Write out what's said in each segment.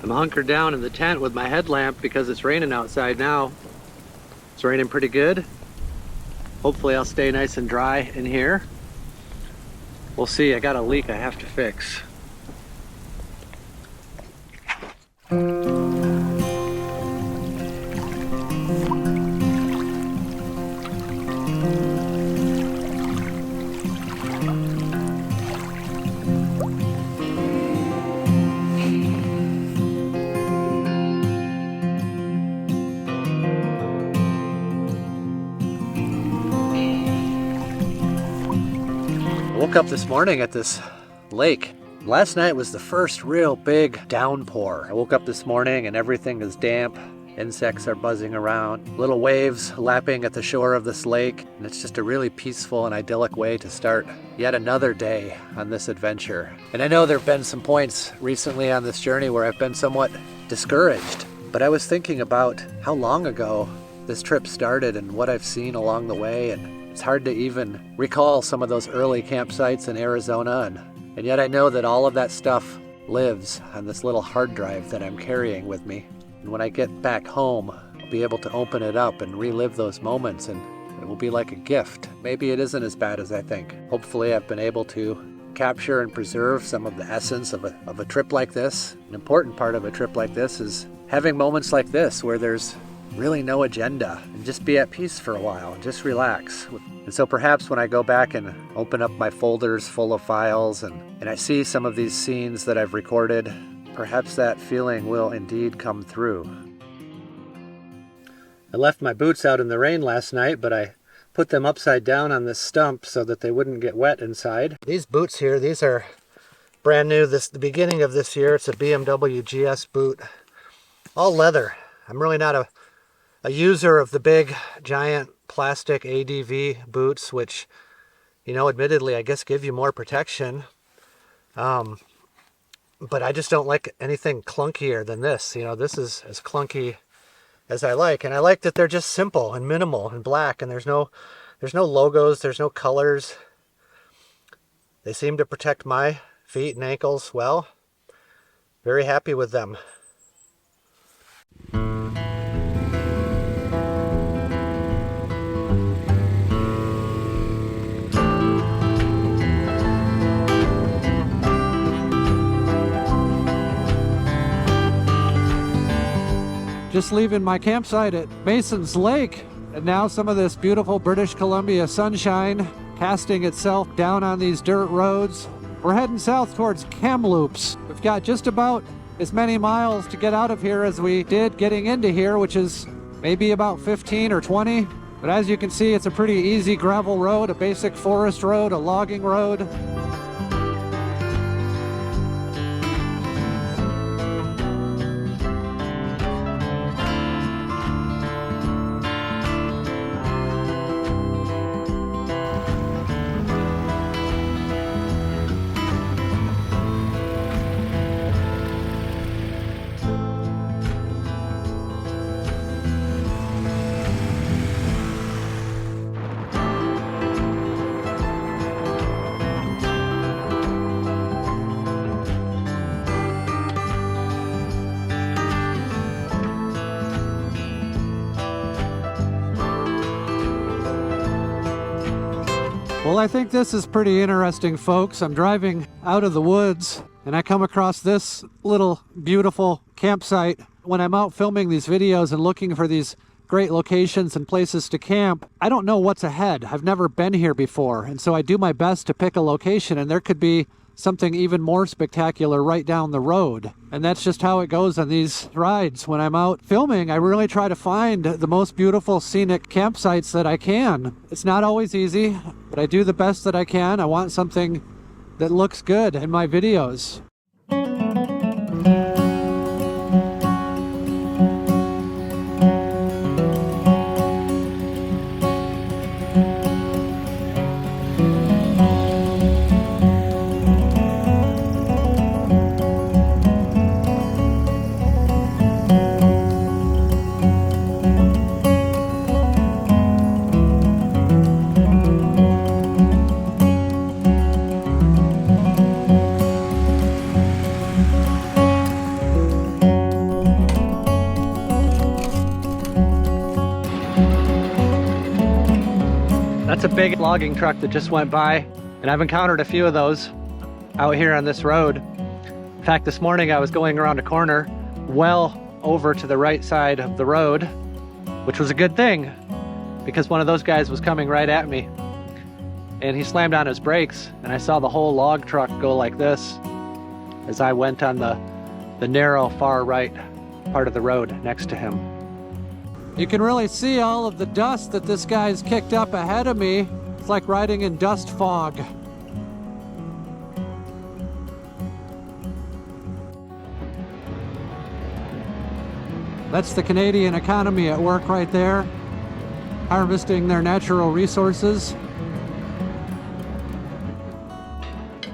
I'm hunkered down in the tent with my headlamp because it's raining outside now. It's raining pretty good. Hopefully I'll stay nice and dry in here. We'll see. I got a leak I have to fix. I woke up this morning at this lake. Last night was the first real big downpour. I woke up this morning and everything is damp. Insects are buzzing around, little waves lapping at the shore of this lake, and it's just a really peaceful and idyllic way to start yet another day on this adventure. And I know there have been some points recently on this journey where I've been somewhat discouraged, but I was thinking about how long ago this trip started and what I've seen along the way, and it's hard to even recall some of those early campsites in Arizona, and yet I know that all of that stuff lives on this little hard drive that I'm carrying with me. And when I get back home, I'll be able to open it up and relive those moments, and it will be like a gift. Maybe it isn't as bad as I think. Hopefully I've been able to capture and preserve some of the essence of a trip like this. An important part of a trip like this is having moments like this where there's really no agenda, and just be at peace for a while and just relax. And so perhaps when I go back and open up my folders full of files and I see some of these scenes that I've recorded, perhaps that feeling will indeed come through. I left my boots out in the rain last night, but I put them upside down on this stump so that they wouldn't get wet inside. These boots here, these are brand new, the beginning of this year. It's a BMW GS boot, all leather. I'm really not a user of the big giant plastic ADV boots, which, you know, admittedly I guess give you more protection, but I just don't like anything clunkier than this. You know, this is as clunky as I like, and I like that they're just simple and minimal and black, and there's no logos, there's no colors. They seem to protect my feet and ankles well. Very happy with them. Just leaving my campsite at Mason's Lake, and now some of this beautiful British Columbia sunshine casting itself down on these dirt roads. We're heading south towards Kamloops. We've got just about as many miles to get out of here as we did getting into here, which is maybe about 15 or 20. But as you can see, it's a pretty easy gravel road, a basic forest road, a logging road. Well, I think this is pretty interesting, folks. I'm driving out of the woods and I come across this little beautiful campsite. When I'm out filming these videos and looking for these great locations and places to camp, I don't know what's ahead. I've never been here before, and so I do my best to pick a location, and there could be something even more spectacular right down the road. And that's just how it goes on these rides. When I'm out filming, I really try to find the most beautiful scenic campsites that I can. It's not always easy, but I do the best that I can. I want something that looks good in my videos. That's a big logging truck that just went by, and I've encountered a few of those out here on this road. In fact, this morning I was going around a corner well over to the right side of the road, which was a good thing because one of those guys was coming right at me, and he slammed on his brakes, and I saw the whole log truck go like this as I went on the narrow far right part of the road next to him. You can really see all of the dust that this guy's kicked up ahead of me. It's like riding in dust fog. That's the Canadian economy at work right there, harvesting their natural resources.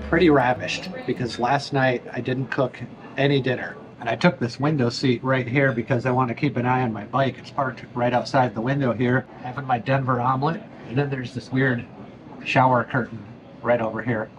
Pretty ravished because last night I didn't cook any dinner. And I took this window seat right here because I want to keep an eye on my bike. It's parked right outside the window here, having my Denver omelet. And then there's this weird shower curtain right over here.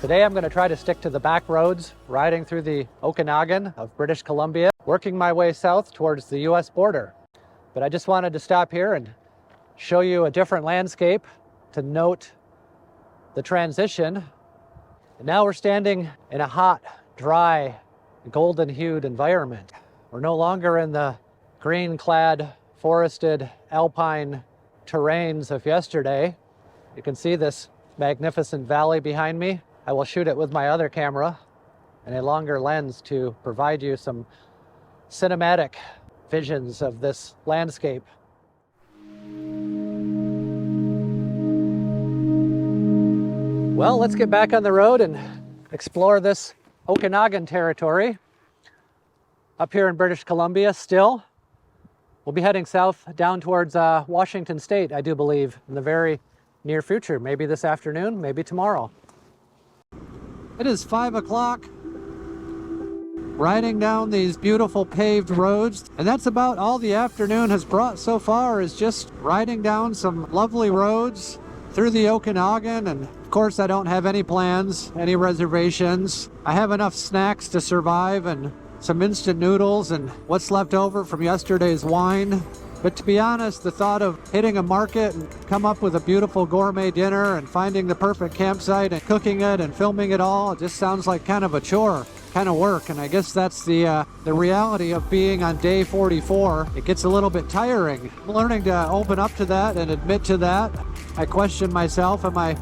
Today I'm going to try to stick to the back roads, riding through the Okanagan of British Columbia, working my way south towards the US border. But I just wanted to stop here and show you a different landscape to note the transition. And now we're standing in a hot, dry, golden-hued environment. We're no longer in the green-clad, forested, alpine terrains of yesterday. You can see this magnificent valley behind me. I will shoot it with my other camera and a longer lens to provide you some cinematic visions of this landscape. Well, let's get back on the road and explore this Okanagan territory up here in British Columbia still. We'll be heading south down towards Washington State, I do believe, in the very near future. Maybe this afternoon, maybe tomorrow. It is 5 o'clock, riding down these beautiful paved roads, and that's about all the afternoon has brought so far, is just riding down some lovely roads through the Okanagan. And of course I don't have any plans, any reservations. I have enough snacks to survive and some instant noodles and what's left over from yesterday's wine. But to be honest, the thought of hitting a market and come up with a beautiful gourmet dinner and finding the perfect campsite and cooking it and filming it all, it just sounds like kind of a chore, kind of work. And I guess that's the reality of being on day 44. It gets a little bit tiring. I'm learning to open up to that and admit to that. I question myself, am I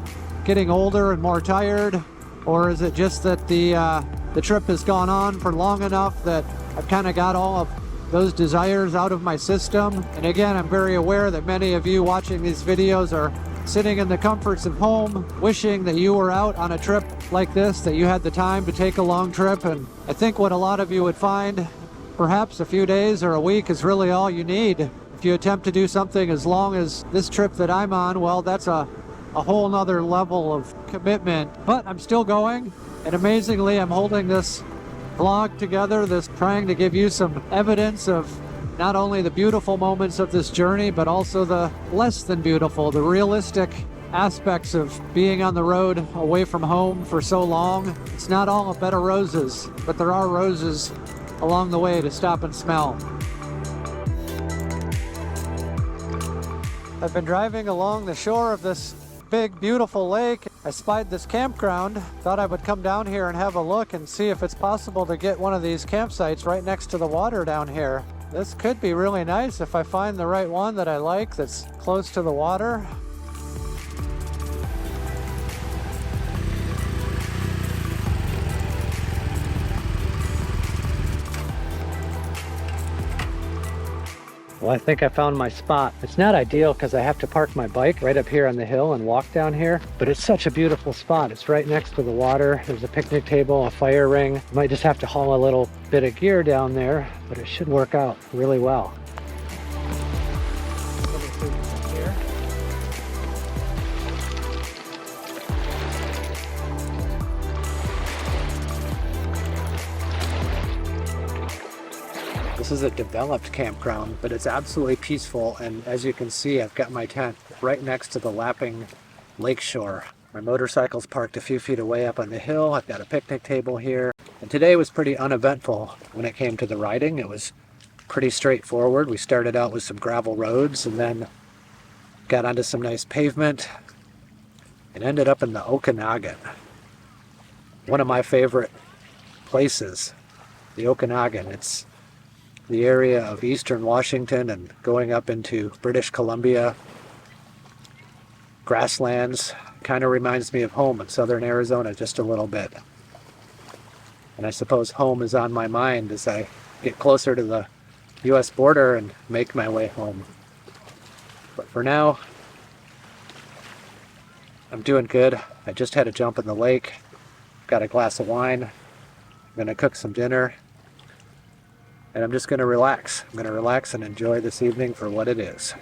getting older and more tired? Or is it just that the trip has gone on for long enough that I've kind of got all of those desires out of my system? And again, I'm very aware that many of you watching these videos are sitting in the comforts of home, wishing that you were out on a trip like this, that you had the time to take a long trip. And I think what a lot of you would find, perhaps a few days or a week is really all you need. If you attempt to do something as long as this trip that I'm on, well, that's a whole nother level of commitment. But I'm still going, and amazingly, I'm holding this vlog together, trying to give you some evidence of not only the beautiful moments of this journey, but also the less than beautiful, the realistic aspects of being on the road away from home for so long. It's not all a bed of roses, but there are roses along the way to stop and smell. I've been driving along the shore of this big, beautiful lake. I spied this campground, thought I would come down here and have a look and see if it's possible to get one of these campsites right next to the water down here. This could be really nice if I find the right one that I like that's close to the water. Well, I think I found my spot. It's not ideal because I have to park my bike right up here on the hill and walk down here, but it's such a beautiful spot. It's right next to the water. There's a picnic table, a fire ring. Might just have to haul a little bit of gear down there, but it should work out really well. This is a developed campground, but it's absolutely peaceful. And as you can see, I've got my tent right next to the lapping lakeshore. My motorcycle's parked a few feet away up on the hill. I've got a picnic table here. And today was pretty uneventful when it came to the riding. It was pretty straightforward. We started out with some gravel roads and then got onto some nice pavement and ended up in the Okanagan. One of my favorite places, the Okanagan. It's the area of eastern Washington and going up into British Columbia. Grasslands. Kind of reminds me of home in southern Arizona just a little bit. And I suppose home is on my mind as I get closer to the US border and make my way home. But for now, I'm doing good. I just had a jump in the lake. Got a glass of wine. I'm gonna cook some dinner. And I'm just gonna relax. I'm gonna relax and enjoy this evening for what it is.